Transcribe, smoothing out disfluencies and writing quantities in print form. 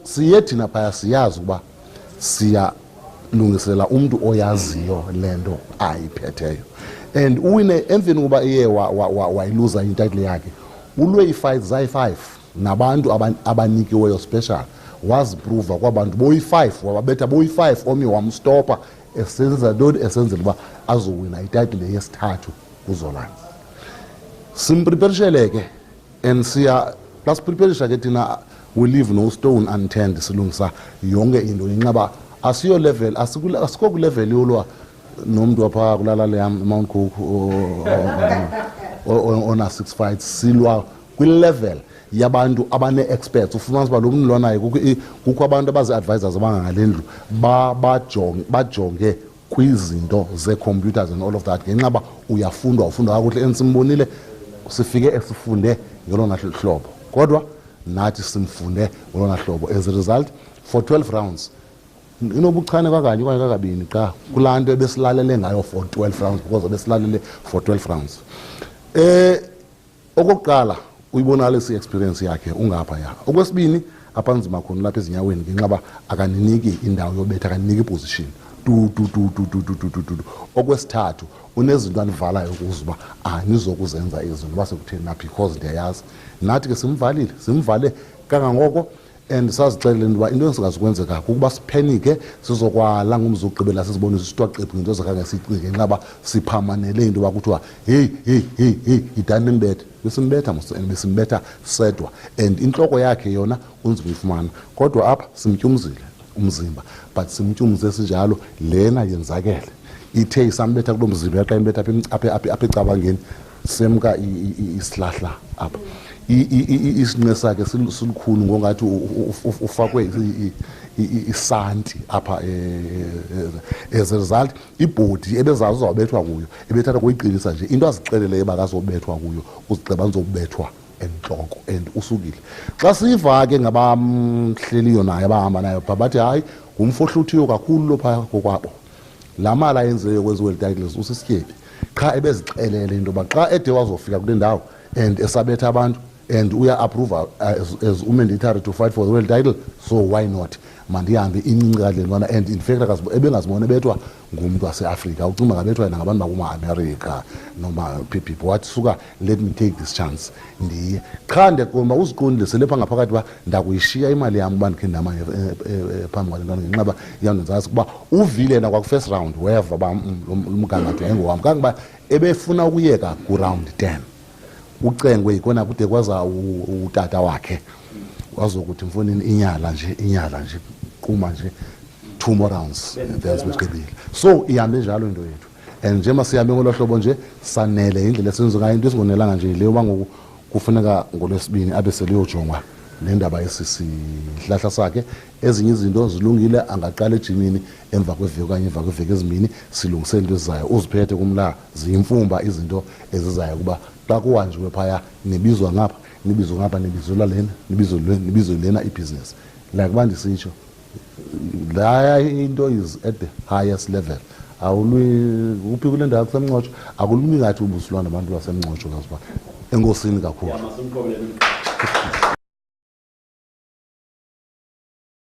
siye thina phaya siyazi ukuba siyalungisela umntu oyaziyo lento ayiphetheyo. And uwine emveni kuba iye wayiluza ititle yakhe ulwe ifight zayi-5 nabantu abanikiweyo special, waziprova kwabantu boyi-5, wababetha boyi-5, omnye wamstopa esenza ntoni, esenzela uba azowina ititle yesithathu kuZolani. Simpreparishele ke and sipreparisha ke thina, we leave no stone unturned, silungisa yonke into inqaba asiyo level, asikho ku level yolwa nomuntu apha kulala le Mount Cook ona 6 fights, silwa kwi level yabantu abane experts. Ufumanisa uba lo muntu lonayo kukho abantu abazi-advisors abangangalendlu bajonge kwizinto ze-computers and all of that, ngenxa uba ufunda kakuhle. And simbonile sifike esifunde ngelona hlobo, kodwa nathi simfunde ngelona hlobo. As a result, for 12 rounds inobuchane kakanye okanye kakabini xa kulaa nto ebesilalele ngayo for 12 rounds, because besilalele for 12 rounds. Okokuqala uyibonale si-experience yakhe ungaphaya. Okwesibini apha nzima khona lapha ezinyaweni ngenxa uba akaniniki indawo yobetha, akaniniki iposition tu. Okwesithathu unezinto anivalayo kuzo uba anizokuzenza izinto uba sekutheni na, because ndiyayazi nathi ke simvale kangangoko. And sazixelele uba into esingazukwenzeka kukuba siphenike sizokwala ngumzi wokugqibela sizibonisa isitwaqephu ngento ezakhange siyicinge ngenxa uba siphamanele into yoba kuthiwa hey yidani nimbethe. Besimbetha besimbetha sedwa, and intloko yakhe yona unzima uyifumana, kodwa apha simtyumzile umzimba, but simtyumze esinjalo lena yenzakele ithe isambetha kulo mzimba xa imbetha apha ecabangeni semka isilahla apha. Isinqe sakhe silukhulu ngongathi ufakwe isanti apha. As a result, ibhodi ebezazi uzawubethwa kuyo ebethatha kuyiqinisa nje into azixeleleyo uba akazobethwa kuyo, uzigqiba nizobethwa entloko and usukile. Xa siva ke ngabamhleliyo naye abahamba nayo bathi hayi ngumfohluthiyo kakhulu lo phaya kokwabo, laa mali ayenzeyo kwezi world titles usisityebi. Qha ebezixelele into yoba xa ede wazofika kule ndawo and esabetha abantu and uya-approve as mandatory to fight for the world title, so why not mandihambe incinci kadlelwana. And in fact ebengazibona ebethwa ngumntu waseAfrika, ucinga ngabethwa yena ngabantu bakuma-America noma people, wathi suka let me take this chance ndiye. Qha ndiyakuqonda uba uziqondile selepha ngaphakathi uba ndakuyishiya imali yam uba ndikhe ndamanye phambi kwale ntwana ngenxa uba iyawundenzasa ukuba uvile yena kwaku-first round weva uba umgangatho yayingowam, kangoba ebefuna ukuyeka ku-round 10 ucengwe yikona kude kwaza utata wakhe wazokuthi mfonini inyala nje quma nje 2 more rounds bezigqibile. So ihambe njalo into yethu, and njengoba sihambe ngolo hlobo nje sanele indlela esenza ngayo. Into esingonelanga nje leyo uba ngoku kufuneka ngolwesibini abe seliyojongwa nendaba yesisihlahla sakhe. Ezinye izinto zilungile, angaqala ejimini emva kweveki okanye emva kweveki ezimbini silungisele into ezizayo. Uziphethe kumla ziyimfumba izinto ezizayo kuba xa kuhanjiwe phaya nibizwa ngapha nibizwa ngapha nibizelwa lena nibizwe lena ibhizinesi. Like uba ndisitsho laa into is at the highest level. Awulwi uphi kule ndawo kusemngcotsho, akulumi ngathi ubusilwa nabantu basemngcotsho kazi uba enkosini kakhulu.